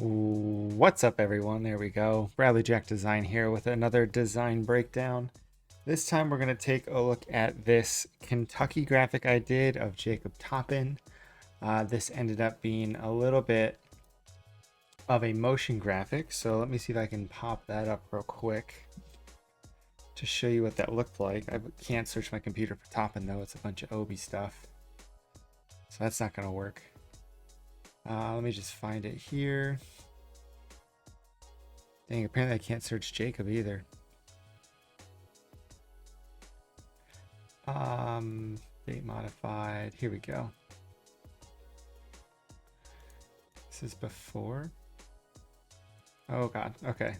What's up, everyone? There we go. Bradley Jack Design here with another design breakdown. This time we're going to take a look at this Kentucky graphic I did of Jacob Toppin. This ended up being a little bit of a motion graphic, so let me see if I can pop that up real quick to show you what that looked like. I can't search my computer for Toppin though, it's a bunch of Obi stuff, so that's not going to work. Let me just find it here. Dang, apparently I can't search Jacob either. Date modified. Here we go. This is before. Oh God. Okay.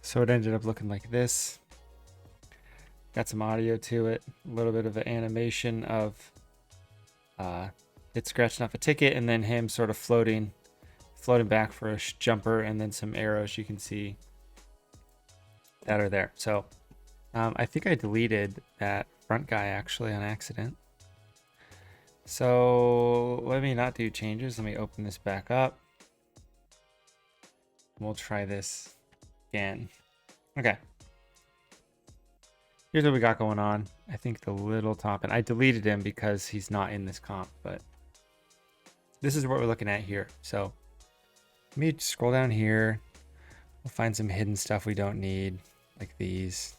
So it ended up looking like this. Got some audio to it, a little bit of an animation of it scratching off a ticket and then him sort of floating back for a jumper, and then some arrows you can see that are there. So I think I deleted that front guy actually on accident. So let me not do changes. Let me open this back up. We'll try this again. Okay. Here's what we got going on. I think the little top, and I deleted him because he's not in this comp, but this is what we're looking at here. So let me scroll down here. We'll find some hidden stuff we don't need, like these.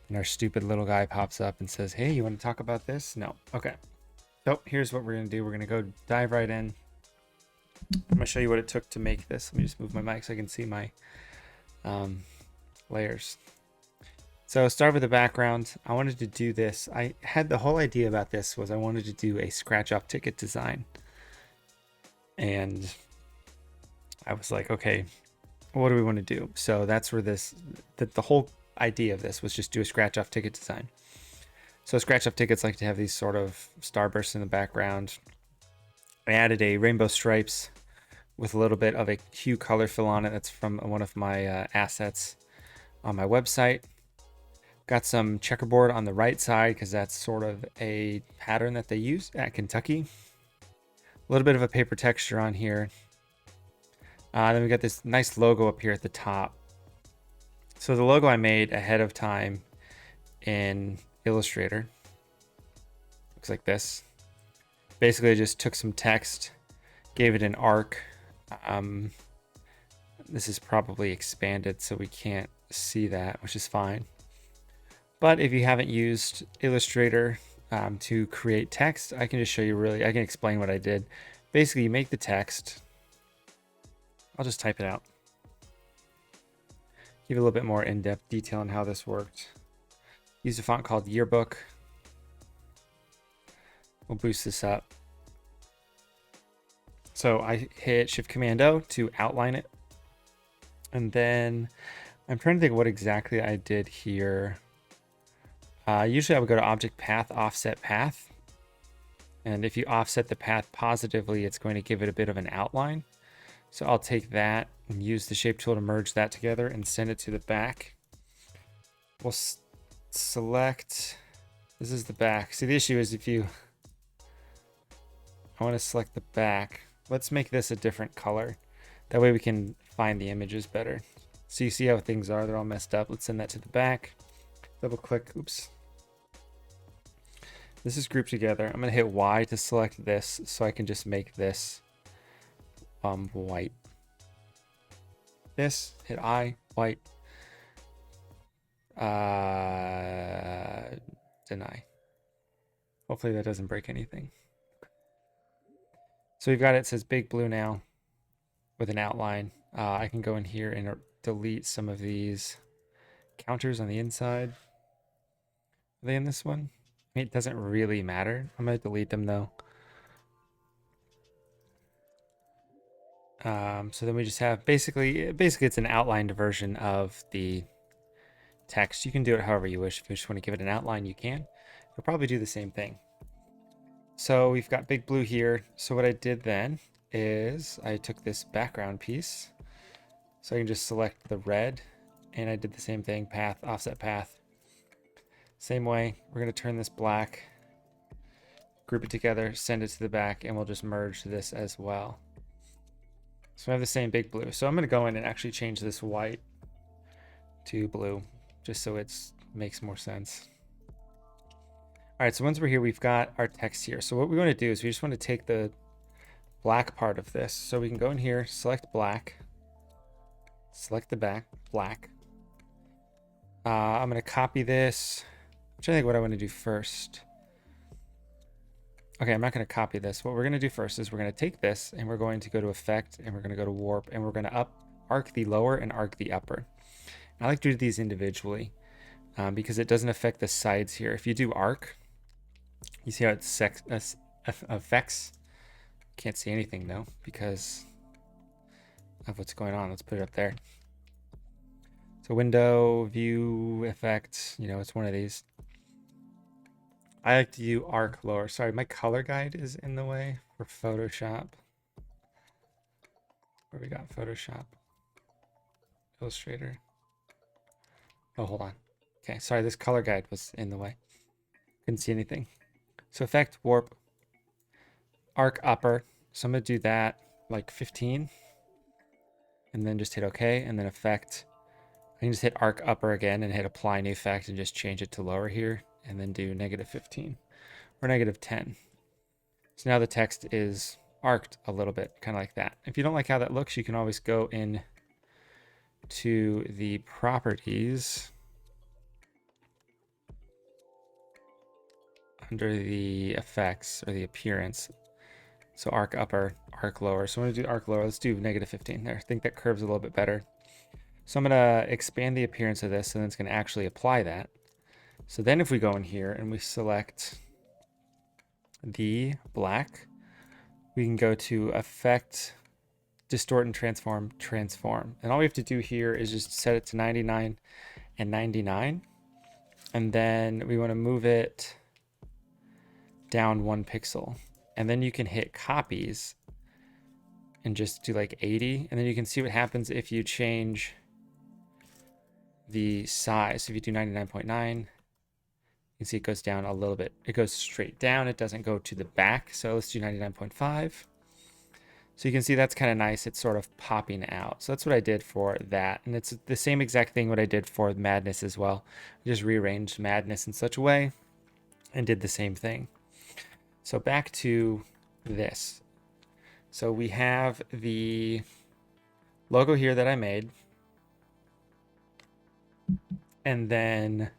And our stupid little guy pops up and says, hey, you want to talk about this? No. Okay. So here's what we're going to do. We're going to go dive right in. I'm going to show you what it took to make this. Let me just move my mic so I can see my layers. So start with the background. I wanted to do this. I had the whole idea about this was I wanted to do a scratch off ticket design. And I was like, okay, what do we want to do? So that's where the whole idea of this was just do a scratch off ticket design. So scratch off tickets like to have these sort of starbursts in the background. I added a rainbow stripes with a little bit of a hue color fill on it. That's from one of my assets on my website. Got some checkerboard on the right side because that's sort of a pattern that they use at Kentucky. A little bit of a paper texture on here. Then we got this nice logo up here at the top. So the logo I made ahead of time in Illustrator looks like this. Basically, I just took some text, gave it an arc. This is probably expanded, so we can't see that, which is fine. But if you haven't used Illustrator to create text, I can just show you I can explain what I did. Basically, you make the text. I'll just type it out. Give a little bit more in-depth detail on how this worked. Use a font called Yearbook. We'll boost this up. So I hit Shift-Command-O to outline it. And then I'm trying to think what exactly I did here. Usually I would go to Object Path, Offset Path. And if you offset the path positively, it's going to give it a bit of an outline. So I'll take that and use the shape tool to merge that together and send it to the back. We'll select, this is the back. See, the issue is I want to select the back. Let's make this a different color. That way we can find the images better. So you see how things are, they're all messed up. Let's send that to the back. Double click, oops. This is grouped together. I'm going to hit Y to select this so I can just make this white. This, hit I, white. Deny. Hopefully that doesn't break anything. So we've got it says big blue now with an outline. I can go in here and delete some of these counters on the inside. Are they in this one? I mean, it doesn't really matter. I'm going to delete them though. So then we just have basically it's an outlined version of the text. You can do it however you wish. If you just want to give it an outline, you can. You'll probably do the same thing. So we've got big blue here. So what I did then is I took this background piece. So I can just select the red, and I did the same thing, path, offset path. Same way, we're going to turn this black. group it together, send it to the back, and we'll just merge this as well. So I have the same big blue. So I'm going to go in and actually change this white to blue, just so it makes more sense. All right, so once we're here, we've got our text here. So what we want to do is we just want to take the black part of this. So we can go in here, select black, select the back, black. I'm going to copy this. I'm trying to think what I want to do first. Okay, I'm not going to copy this. What we're going to do first is we're going to take this and we're going to go to effect and we're going to go to warp and we're going to arc the lower and arc the upper. I like to do these individually because it doesn't affect the sides here. If you do arc, you see how it affects. Can't see anything though because of what's going on. Let's put it up there. So window, view, effect, it's one of these. I like to do arc lower. Sorry, my color guide is in the way for Photoshop. Where we got Photoshop? Illustrator. Oh, hold on. Okay, sorry, this color guide was in the way. Couldn't see anything. So effect, warp, arc upper. So I'm going to do that like 15. And then just hit OK. And then effect. I can just hit arc upper again and hit apply new effect and just change it to lower here. And then do -15 or -10. So now the text is arced a little bit, kind of like that. If you don't like how that looks, you can always go in to the properties under the effects or the appearance. So arc upper, arc lower. So I'm going to do arc lower. Let's do -15 there. I think that curves a little bit better. So I'm going to expand the appearance of this and then it's going to actually apply that. So then if we go in here and we select the black, we can go to effect, distort and transform, transform. And all we have to do here is just set it to 99 and 99. And then we want to move it down 1 pixel. And then you can hit copies and just do like 80. And then you can see what happens if you change the size. So if you do 99.9, you can see it goes down a little bit. It goes straight down. It doesn't go to the back. So let's do 99.5. So you can see that's kind of nice. It's sort of popping out. So that's what I did for that. And it's the same exact thing what I did for Madness as well. I just rearranged Madness in such a way and did the same thing. So back to this. So we have the logo here that I made. And then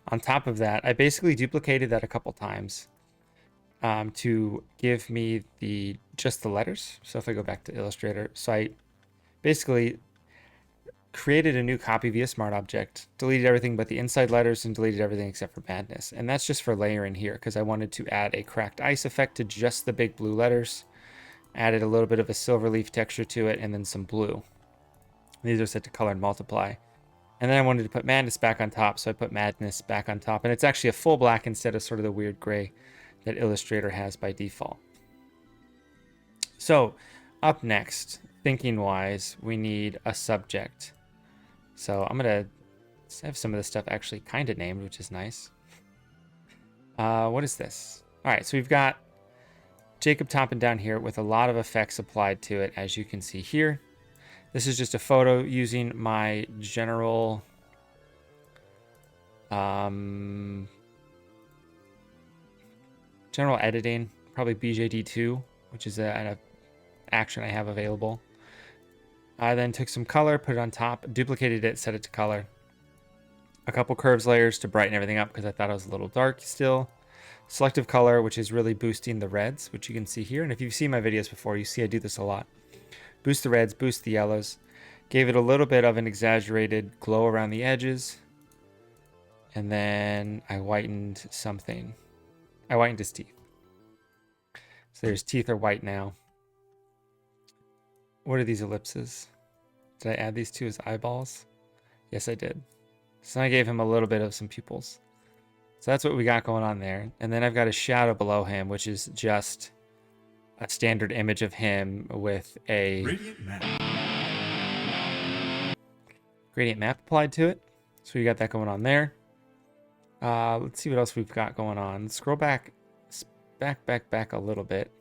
on top of that, I basically duplicated that a couple times to give me just the letters. So if I go back to Illustrator, so I basically created a new copy via Smart Object, deleted everything but the inside letters and deleted everything except for Madness. And that's just for layering here because I wanted to add a cracked ice effect to just the big blue letters. Added a little bit of a silver leaf texture to it and then some blue. These are set to color and multiply. And then I wanted to put Madness back on top, so I put Madness back on top. And it's actually a full black instead of sort of the weird gray that Illustrator has by default. So up next, thinking-wise, we need a subject. So I'm going to have some of this stuff actually kind of named, which is nice. What is this? All right, so we've got Jacob Toppin down here with a lot of effects applied to it, as you can see here. This is just a photo using my general editing, probably BJD2, which is an action I have available. I then took some color, put it on top, duplicated it, set it to color. A couple curves layers to brighten everything up because I thought it was a little dark still. Selective color, which is really boosting the reds, which you can see here. And if you've seen my videos before, you see I do this a lot. Boost the reds, boost the yellows. Gave it a little bit of an exaggerated glow around the edges. And then I whitened something. I whitened his teeth. So his teeth are white now. What are these ellipses? Did I add these to his eyeballs? Yes, I did. So I gave him a little bit of some pupils. So that's what we got going on there. And then I've got a shadow below him, which is just a standard image of him with a gradient map applied to it. So we got that going on there. Let's see what else we've got going on. Scroll back back a little bit.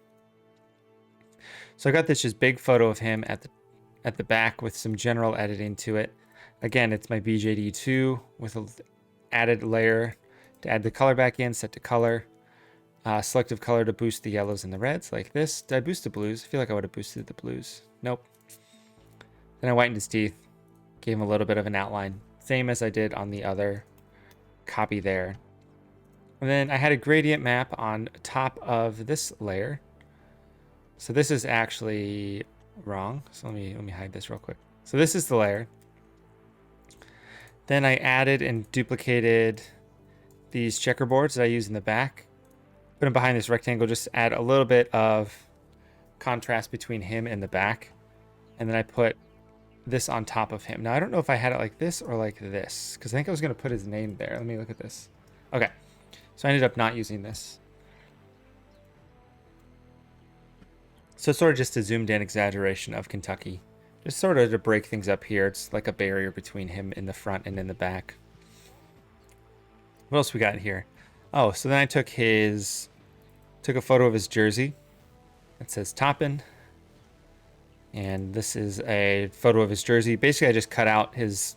So I got this just big photo of him at the back with some general editing to it. Again, it's my BJD2 with an added layer to add the color back in, set to color. Selective color to boost the yellows and the reds like this. Did I boost the blues? I feel like I would have boosted the blues. Nope. Then I whitened his teeth, gave him a little bit of an outline, same as I did on the other copy there. And then I had a gradient map on top of this layer. So this is actually wrong. So let me hide this real quick. So this is the layer. Then I added and duplicated these checkerboards that I use in the back. Put them behind this rectangle, just add a little bit of contrast between him and the back. And then I put this on top of him. Now, I don't know if I had it like this or like this, because I think I was going to put his name there. Let me look at this. Okay, so I ended up not using this. So it's sort of just a zoomed in exaggeration of Kentucky. Just sort of to break things up here. It's like a barrier between him in the front and in the back. What else we got here? Oh, so then I took a photo of his jersey. It says Toppin. And this is a photo of his jersey. Basically, I just cut out his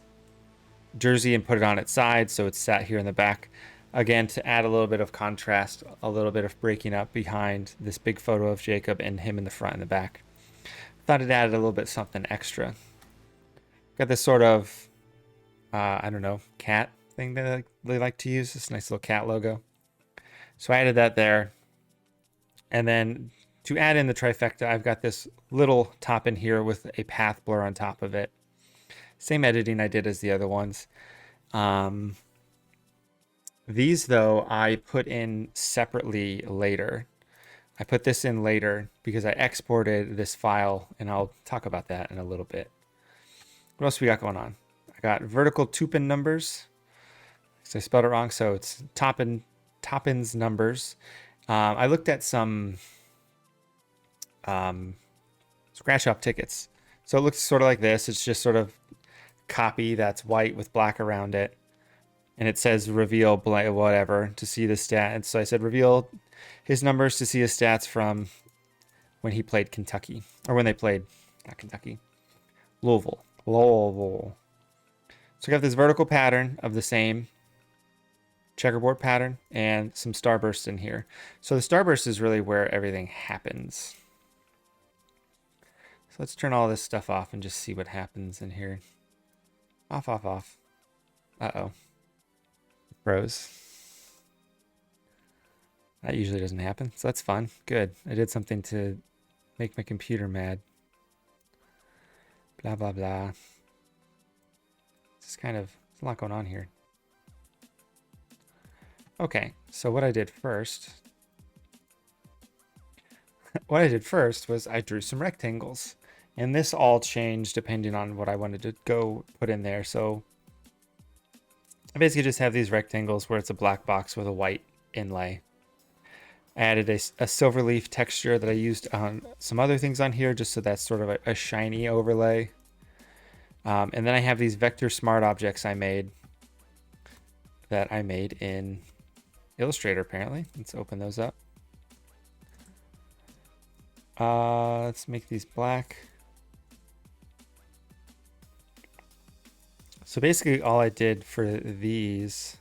jersey and put it on its side, so it's sat here in the back. Again, to add a little bit of contrast, a little bit of breaking up behind this big photo of Jacob and him in the front and the back. Thought it added a little bit something extra. Got this sort of, I don't know, cat thing that they like to use. This nice little cat logo. So I added that there. And then to add in the trifecta, I've got this little top in here with a path blur on top of it. Same editing I did as the other ones. These, though, I put in separately later. I put this in later because I exported this file, and I'll talk about that in a little bit. What else we got going on? I got vertical Toppin numbers. So I spelled it wrong, so it's Toppin's numbers. I looked at some scratch-off tickets. So it looks sort of like this. It's just sort of copy that's white with black around it. And it says reveal whatever to see the stat. And so I said reveal his numbers to see his stats from when he played Kentucky. Or when they played, not Kentucky, Louisville. So I got this vertical pattern of the same checkerboard pattern and some starbursts in here. So the starburst is really where everything happens. So let's turn all this stuff off and just see what happens in here. Off. Uh-oh. Froze. That usually doesn't happen, so that's fun. Good. I did something to make my computer mad. Blah, blah, blah. It's kind of, there's a lot going on here. Okay, so what I did first was I drew some rectangles. And this all changed depending on what I wanted to go put in there. So I basically just have these rectangles where it's a black box with a white inlay. I added a silver leaf texture that I used on some other things on here, just so that's sort of a shiny overlay. And then I have these vector smart objects I made in Illustrator, apparently. Let's open those up. Let's make these black. So basically all I did for these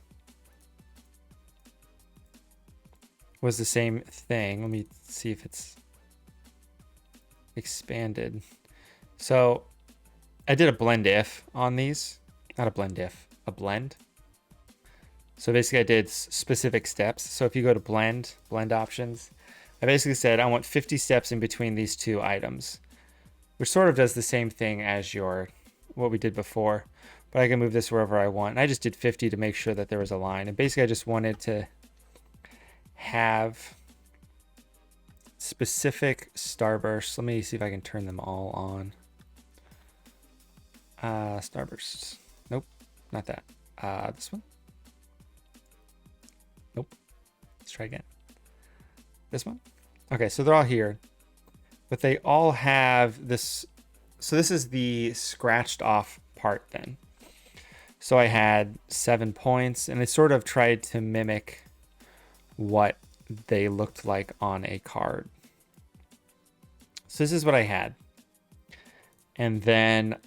was the same thing. Let me see if it's expanded. So I did a blend if on these, not a blend if, a blend. So basically I did specific steps. So if you go to blend options, I basically said I want 50 steps in between these two items, which sort of does the same thing as what we did before, but I can move this wherever I want. And I just did 50 to make sure that there was a line. And basically I just wanted to have specific starbursts. Let me see if I can turn them all on. Starbursts. Nope, not that. This one. Nope. Let's try again. This one. Okay, so they're all here, but they all have this. So this is the scratched off part then. So I had 7 points, and I sort of tried to mimic what they looked like on a card. So this is what I had. And then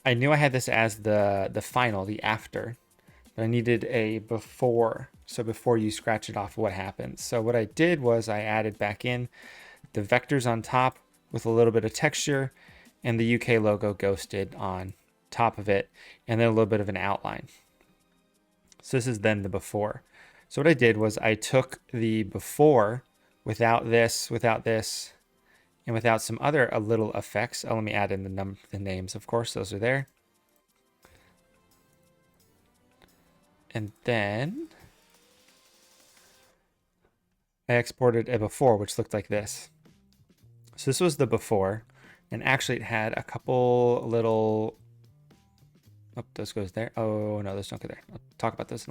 I knew I had this as the final, the after, but I needed a before. So before you scratch it off, what happens? So what I did was I added back in the vectors on top with a little bit of texture and the UK logo ghosted on top of it, and then a little bit of an outline. So this is then the before. So what I did was I took the before without this, and without some other little effects. Oh, let me add in the names, of course, those are there. And then I exported a before, which looked like this. So this was the before, and actually it had a couple little, oh, those goes there. Oh no, those don't go there. I'll talk about those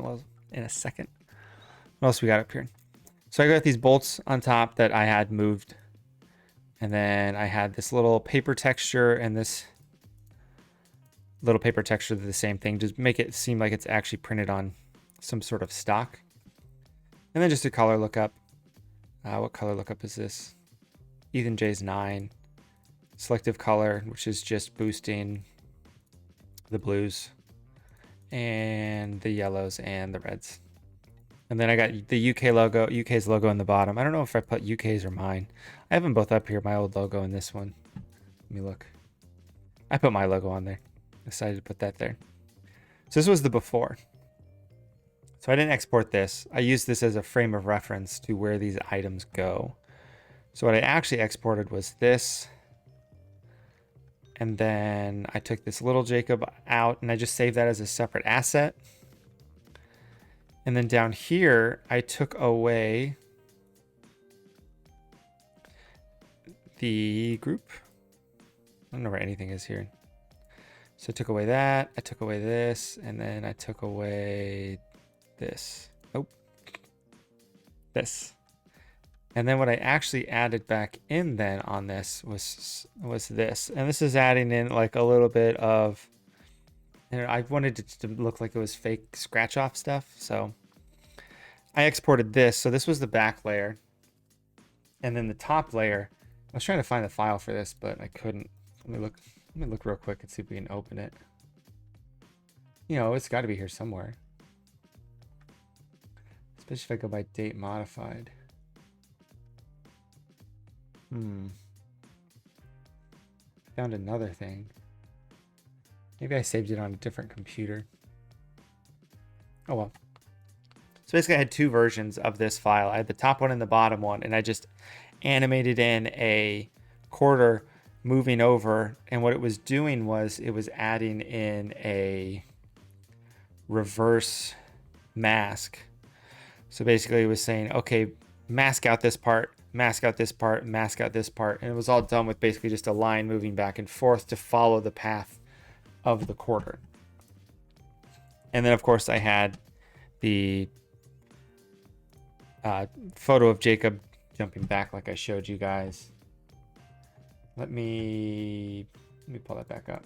in a second. What else we got up here? So I got these bolts on top that I had moved, and then I had this little paper texture and this little paper texture do the same thing, just make it seem like it's actually printed on some sort of stock. And then just a color lookup. What color lookup is this? Ethan J's 9. Selective color, which is just boosting the blues and the yellows and the reds. And then I got the UK's logo in the bottom. I don't know if I put UK's or mine. I have them both up here, my old logo and this one. Let me look. I put my logo on there. Decided to put that there. So this was the before. So I didn't export this. I used this as a frame of reference to where these items go. So what I actually exported was this. And then I took this little Jacob out and I just saved that as a separate asset. And then down here, I took away the group. I don't know where anything is here. So I took away that, I took away this, and then I took away this. Oh, this. And then what I actually added back in then on this was this. And this is adding in like a little bit of, and I wanted it to look like it was fake scratch off stuff. So I exported this. So this was the back layer. And then the top layer, I was trying to find the file for this, but I couldn't. Let me look real quick and see if we can open it. You know, it's got to be here somewhere. Especially if I go by date modified. Found another thing. Maybe I saved it on a different computer. Oh well. So basically I had two versions of this file. I had the top one and the bottom one, and I just animated in a quarter moving over, and what it was doing was it was adding in a reverse mask. So basically it was saying, okay, mask out this part, mask out this part, mask out this part, and it was all done with basically just a line moving back and forth to follow the path of the quarter. And then of course I had the photo of Jacob jumping back like I showed you guys. Let me pull that back up.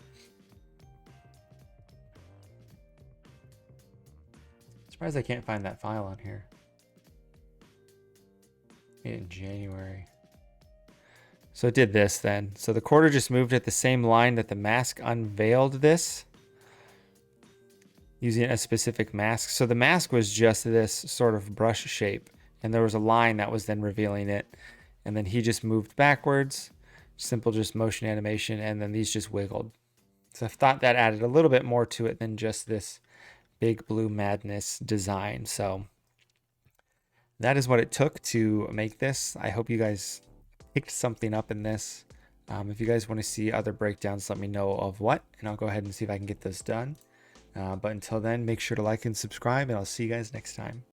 Surprised I can't find that file on here. Made it in January. So it did this then. So the quarter just moved at the same line that the mask unveiled this, using a specific mask. So the mask was just this sort of brush shape, and there was a line that was then revealing it. And then he just moved backwards, simple just motion animation, and then these just wiggled. So I thought that added a little bit more to it than just this big blue madness design. So that is what it took to make this. I hope you guys picked something up in this. If you guys want to see other breakdowns, let me know of what, and I'll go ahead and see if I can get this done. But until then, make sure to like and subscribe, and I'll see you guys next time.